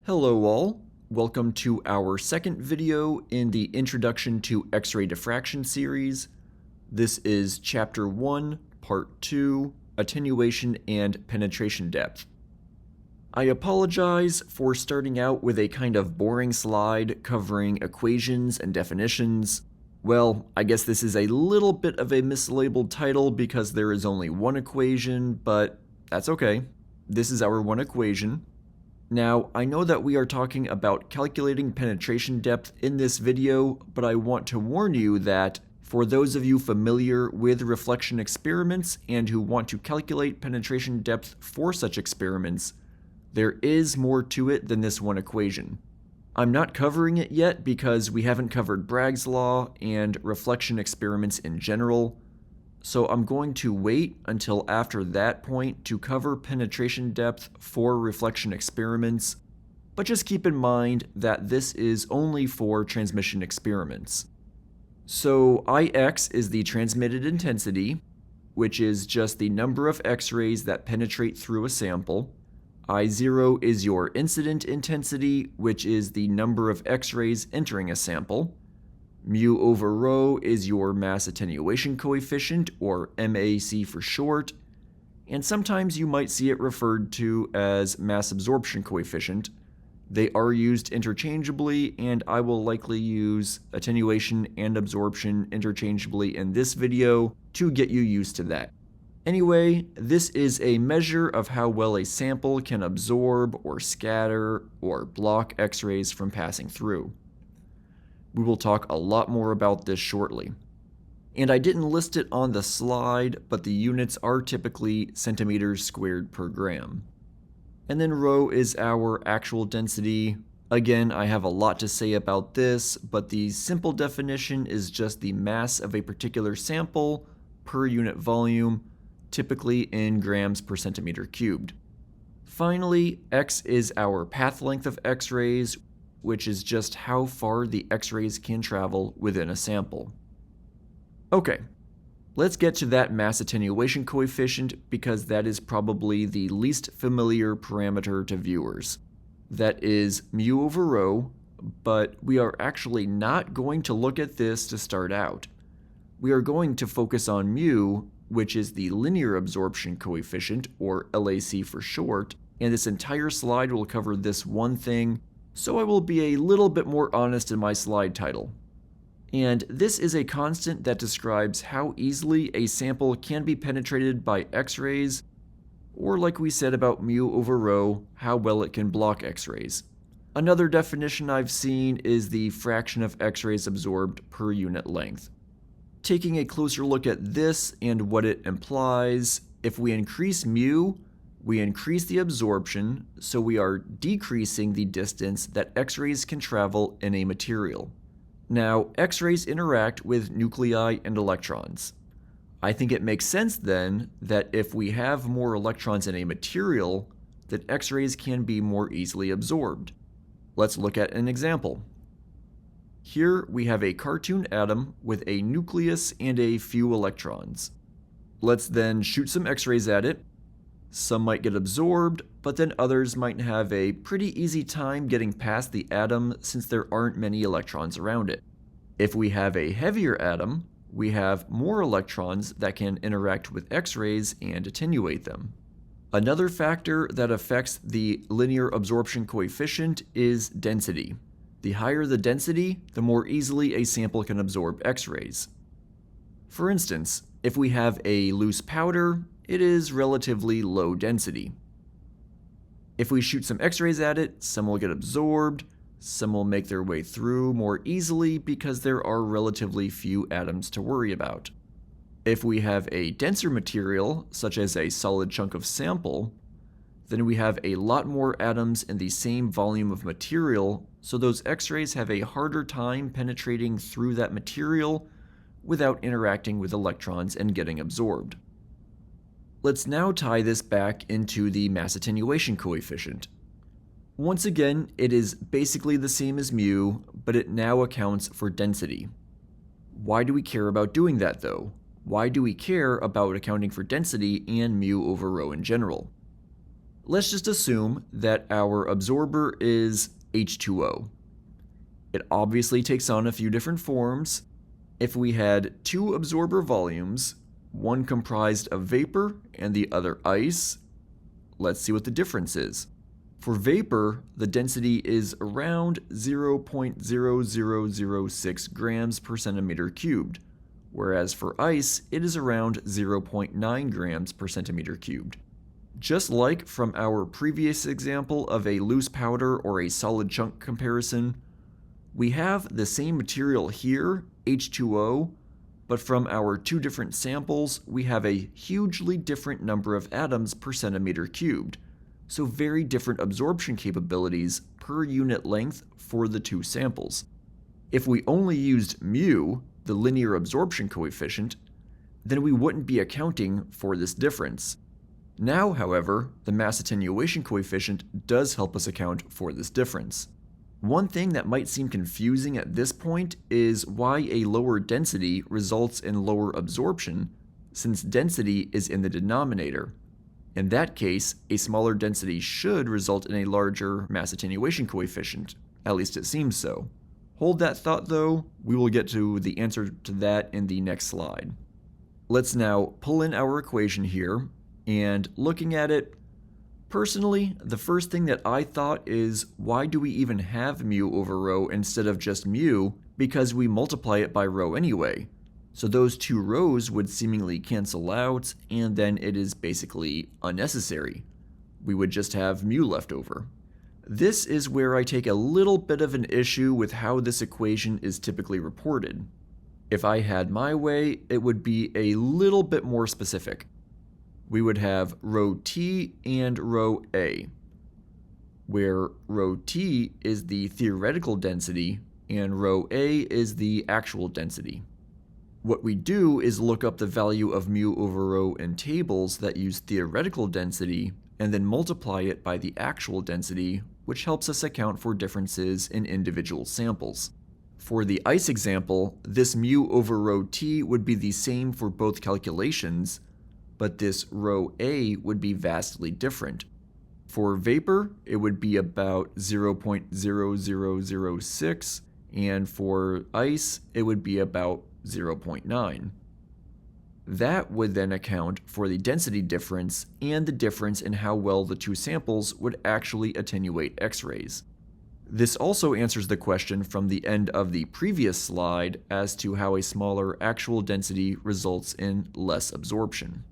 Hello all, welcome to our second video in the Introduction to X-ray Diffraction series. This is Chapter 1, Part 2, Attenuation and Penetration Depth. I apologize for starting out with a kind of boring slide covering equations and definitions. Well, I guess this is a little bit of a mislabeled title because there is only one equation, but that's okay. This is our one equation. Now, I know that we are talking about calculating penetration depth in this video, but I want to warn you that for those of you familiar with reflection experiments and who want to calculate penetration depth for such experiments, there is more to it than this one equation. I'm not covering it yet because we haven't covered Bragg's law and reflection experiments in general, so I'm going to wait until after that point to cover penetration depth for reflection experiments, but just keep in mind that this is only for transmission experiments. So Ix is the transmitted intensity, which is just the number of X-rays that penetrate through a sample. I0 is your incident intensity, which is the number of X-rays entering a sample. Mu over rho is your mass attenuation coefficient, or MAC for short, and sometimes you might see it referred to as mass absorption coefficient. They are used interchangeably, and I will likely use attenuation and absorption interchangeably in this video to get you used to that. Anyway, this is a measure of how well a sample can absorb or scatter or block X-rays from passing through. We will talk a lot more about this shortly. And I didn't list it on the slide, but the units are typically centimeters squared per gram. And then rho is our actual density. Again, I have a lot to say about this, but the simple definition is just the mass of a particular sample per unit volume, typically in grams per centimeter cubed. Finally, x is our path length of X-rays, which is just how far the X-rays can travel within a sample. Okay, let's get to that mass attenuation coefficient because that is probably the least familiar parameter to viewers. That is mu over rho, but we are actually not going to look at this to start out. We are going to focus on mu, which is the linear absorption coefficient, or LAC for short, and this entire slide will cover this one thing, so I will be a little bit more honest in my slide title. And this is a constant that describes how easily a sample can be penetrated by X-rays, or like we said about mu over rho, how well it can block X-rays. Another definition I've seen is the fraction of X-rays absorbed per unit length. Taking a closer look at this and what it implies, if we increase mu, we increase the absorption, so we are decreasing the distance that X-rays can travel in a material. Now, X-rays interact with nuclei and electrons. I think it makes sense then that if we have more electrons in a material, that X-rays can be more easily absorbed. Let's look at an example. Here we have a cartoon atom with a nucleus and a few electrons. Let's then shoot some X-rays at it. Some might get absorbed, but then others might have a pretty easy time getting past the atom since there aren't many electrons around it. If we have a heavier atom, we have more electrons that can interact with X-rays and attenuate them. Another factor that affects the linear absorption coefficient is density. The higher the density, the more easily a sample can absorb X-rays. For instance, if we have a loose powder, it is relatively low density. If we shoot some X-rays at it, some will get absorbed, some will make their way through more easily because there are relatively few atoms to worry about. If we have a denser material, such as a solid chunk of sample, then we have a lot more atoms in the same volume of material, so those X-rays have a harder time penetrating through that material without interacting with electrons and getting absorbed. Let's now tie this back into the mass attenuation coefficient. Once again, it is basically the same as mu, but it now accounts for density. Why do we care about doing that though? Why do we care about accounting for density and mu over rho in general? Let's just assume that our absorber is H2O. It obviously takes on a few different forms. If we had two absorber volumes, one comprised of vapor and the other ice, let's see what the difference is. For vapor, the density is around 0.0006 grams per centimeter cubed, whereas for ice, it is around 0.9 grams per centimeter cubed. Just like from our previous example of a loose powder or a solid chunk comparison, we have the same material here, H2O, but from our two different samples, we have a hugely different number of atoms per centimeter cubed, so very different absorption capabilities per unit length for the two samples. If we only used mu, the linear absorption coefficient, then we wouldn't be accounting for this difference. Now, however, the mass attenuation coefficient does help us account for this difference. One thing that might seem confusing at this point is why a lower density results in lower absorption, since density is in the denominator. In that case, a smaller density should result in a larger mass attenuation coefficient, at least it seems so. Hold that thought though, we will get to the answer to that in the next slide. Let's now pull in our equation here, and looking at it, personally, the first thing that I thought is, why do we even have mu over rho instead of just mu? Because we multiply it by rho anyway. So those two rho's would seemingly cancel out, and then it is basically unnecessary. We would just have mu left over. This is where I take a little bit of an issue with how this equation is typically reported. If I had my way, it would be a little bit more specific. We would have rho T and rho A, where rho T is the theoretical density and rho A is the actual density. What we do is look up the value of mu over rho in tables that use theoretical density and then multiply it by the actual density, which helps us account for differences in individual samples. For the ice example, this mu over rho T would be the same for both calculations, but this rho A would be vastly different. For vapor, it would be about 0.0006, and for ice, it would be about 0.9. That would then account for the density difference and the difference in how well the two samples would actually attenuate X-rays. This also answers the question from the end of the previous slide as to how a smaller actual density results in less absorption.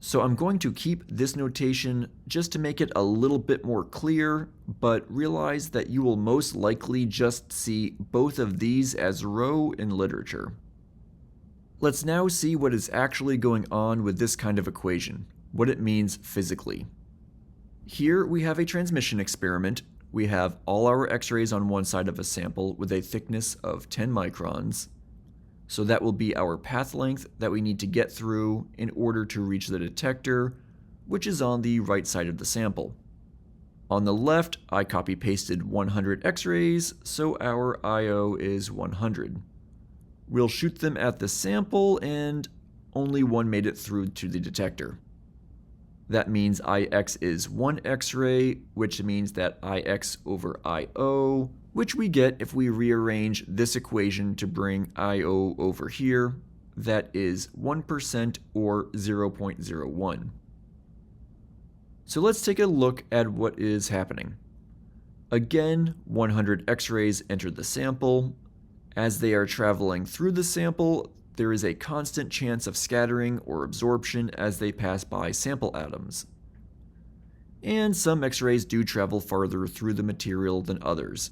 So I'm going to keep this notation just to make it a little bit more clear, but realize that you will most likely just see both of these as rho in literature. Let's now see what is actually going on with this kind of equation, what it means physically. Here we have a transmission experiment. We have all our X-rays on one side of a sample with a thickness of 10 microns. So that will be our path length that we need to get through in order to reach the detector, which is on the right side of the sample. On the left, I copy-pasted 100 X-rays, so our I/O is 100. We'll shoot them at the sample, and only one made it through to the detector. That means Ix is 1 X-ray, which means that Ix over I/O, which we get if we rearrange this equation to bring I/O over here, that is 1% or 0.01. So let's take a look at what is happening. Again, 100 X-rays enter the sample. As they are traveling through the sample, there is a constant chance of scattering or absorption as they pass by sample atoms. And some X-rays do travel farther through the material than others.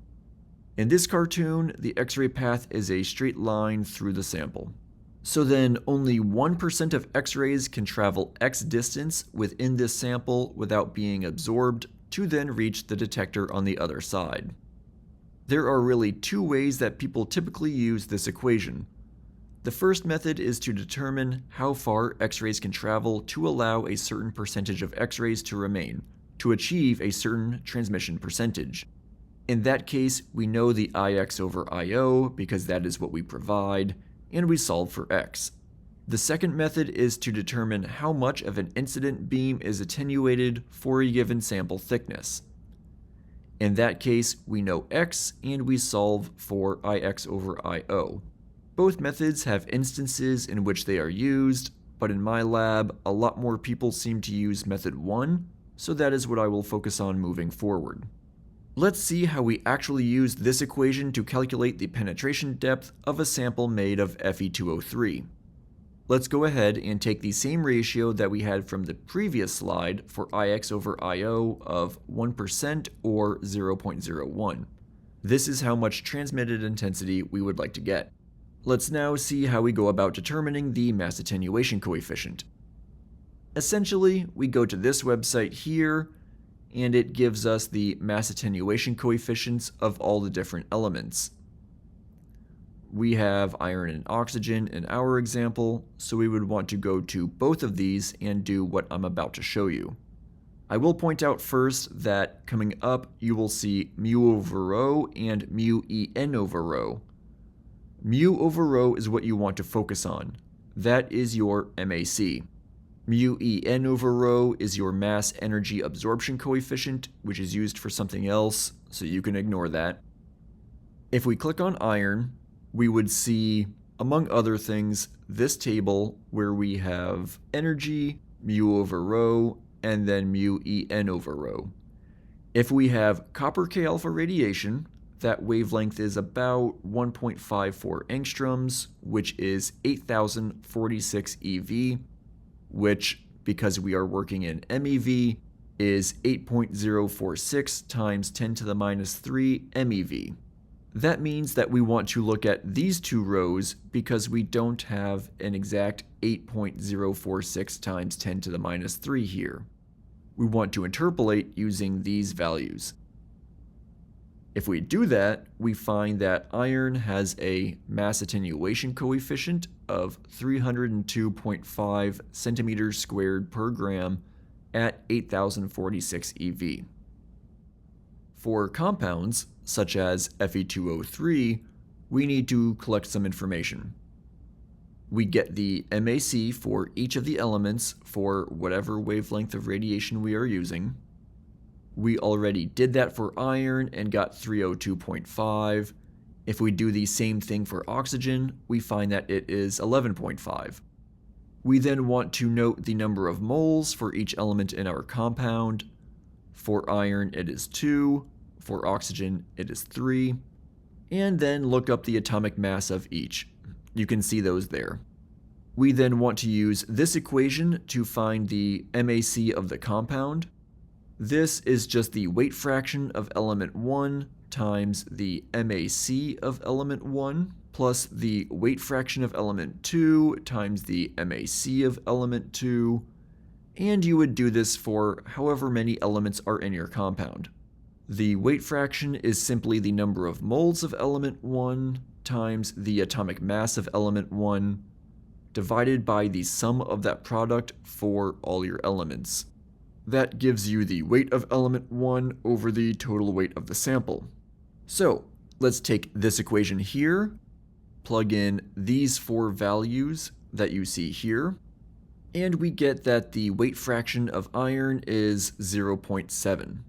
In this cartoon, the X-ray path is a straight line through the sample. So then only 1% of X-rays can travel X distance within this sample without being absorbed to then reach the detector on the other side. There are really two ways that people typically use this equation. The first method is to determine how far X-rays can travel to allow a certain percentage of X-rays to remain, to achieve a certain transmission percentage. In that case, we know the Ix over I/O because that is what we provide, and we solve for X. The second method is to determine how much of an incident beam is attenuated for a given sample thickness. In that case, we know x and we solve for Ix over Io. Both methods have instances in which they are used, but in my lab, a lot more people seem to use method 1, so that is what I will focus on moving forward. Let's see how we actually use this equation to calculate the penetration depth of a sample made of Fe2O3. Let's go ahead and take the same ratio that we had from the previous slide for Ix over Io of 1% or 0.01. This is how much transmitted intensity we would like to get. Let's now see how we go about determining the mass attenuation coefficient. Essentially, we go to this website here, and it gives us the mass attenuation coefficients of all the different elements. We have iron and oxygen in our example, so we would want to go to both of these and do what I'm about to show you. I will point out first that coming up you will see mu over rho and mu En over rho. Mu over rho is what you want to focus on. That is your MAC. Mu En over rho is your mass energy absorption coefficient, which is used for something else, so you can ignore that. If we click on iron, we would see, among other things, this table where we have energy, mu over rho, and then mu En over rho. If we have copper K alpha radiation, that wavelength is about 1.54 angstroms, which is 8046 eV, which, because we are working in MeV, is 8.046 times 10 to the minus 3 MeV. That means that we want to look at these two rows because we don't have an exact 8.046 times 10 to the minus 3 here. We want to interpolate using these values. If we do that, we find that iron has a mass attenuation coefficient of 302.5 centimeters squared per gram at 8046 eV. For compounds, such as Fe2O3, we need to collect some information. We get the MAC for each of the elements for whatever wavelength of radiation we are using. We already did that for iron and got 302.5. If we do the same thing for oxygen, we find that it is 11.5. We then want to note the number of moles for each element in our compound. For iron, it is 2. For oxygen, it is 3. And then look up the atomic mass of each. You can see those there. We then want to use this equation to find the MAC of the compound. This is just the weight fraction of element 1 times the MAC of element 1 plus the weight fraction of element 2 times the MAC of element 2, and you would do this for however many elements are in your compound. The weight fraction is simply the number of moles of element 1 times the atomic mass of element 1 divided by the sum of that product for all your elements. That gives you the weight of element 1 over the total weight of the sample. So let's take this equation here, plug in these 4 values that you see here, and we get that the weight fraction of iron is 0.7.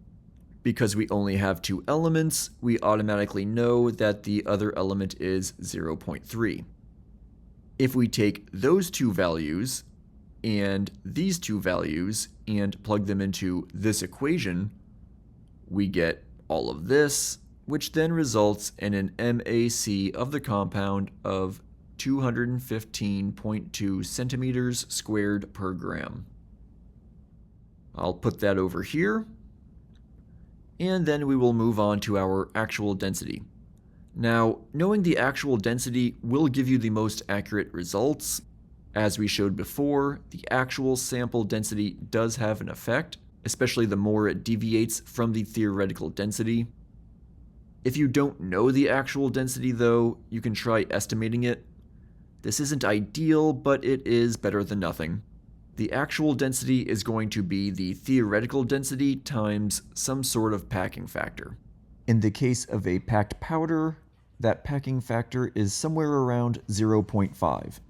Because we only have 2 elements, we automatically know that the other element is 0.3. If we take those 2 values and these 2 values and plug them into this equation, we get all of this, which then results in an MAC of the compound of 215.2 centimeters squared per gram. I'll put that over here, and then we will move on to our actual density. Now, knowing the actual density will give you the most accurate results. As we showed before, the actual sample density does have an effect, especially the more it deviates from the theoretical density. If you don't know the actual density though, you can try estimating it. This isn't ideal, but it is better than nothing. The actual density is going to be the theoretical density times some sort of packing factor. In the case of a packed powder, that packing factor is somewhere around 0.5.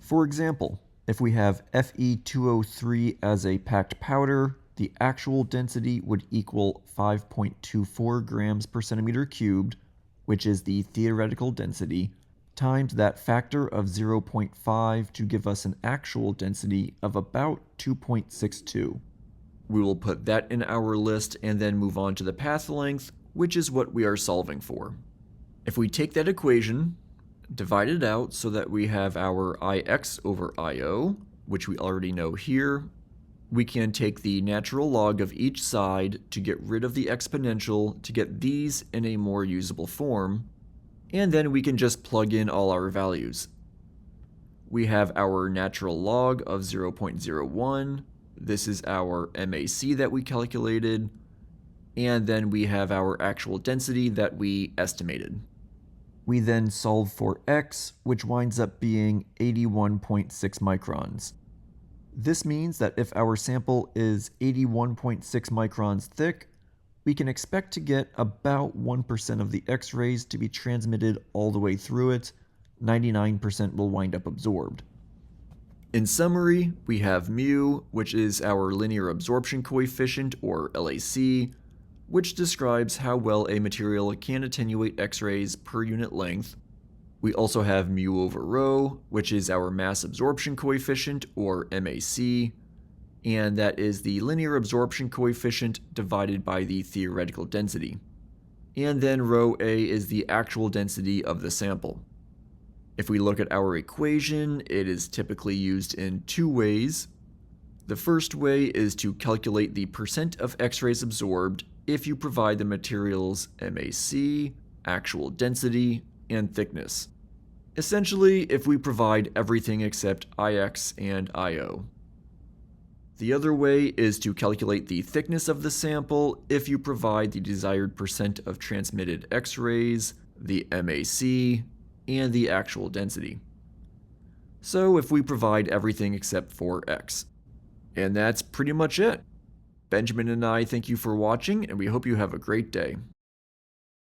For example, if we have Fe2O3 as a packed powder, the actual density would equal 5.24 grams per centimeter cubed, which is the theoretical density, times that factor of 0.5 to give us an actual density of about 2.62. We will put that in our list and then move on to the path length, which is what we are solving for. If we take that equation, divide it out so that we have our Ix over Io, which we already know here, we can take the natural log of each side to get rid of the exponential to get these in a more usable form, and then we can just plug in all our values. We have our natural log of 0.01, this is our MAC that we calculated, and then we have our actual density that we estimated. We then solve for x, which winds up being 81.6 microns. This means that if our sample is 81.6 microns thick, we can expect to get about 1% of the X-rays to be transmitted all the way through it. 99% will wind up absorbed. In summary, we have mu, which is our linear absorption coefficient, or LAC, which describes how well a material can attenuate X-rays per unit length. We also have mu over rho, which is our mass absorption coefficient, or MAC, and that is the linear absorption coefficient divided by the theoretical density. And then rho A is the actual density of the sample. If we look at our equation, it is typically used in two ways. The first way is to calculate the percent of X-rays absorbed if you provide the material's MAC, actual density, and thickness. Essentially, if we provide everything except Ix and Io. The other way is to calculate the thickness of the sample if you provide the desired percent of transmitted X-rays, the MAC, and the actual density. So if we provide everything except for X. And that's pretty much it. Benjamin and I thank you for watching, and we hope you have a great day.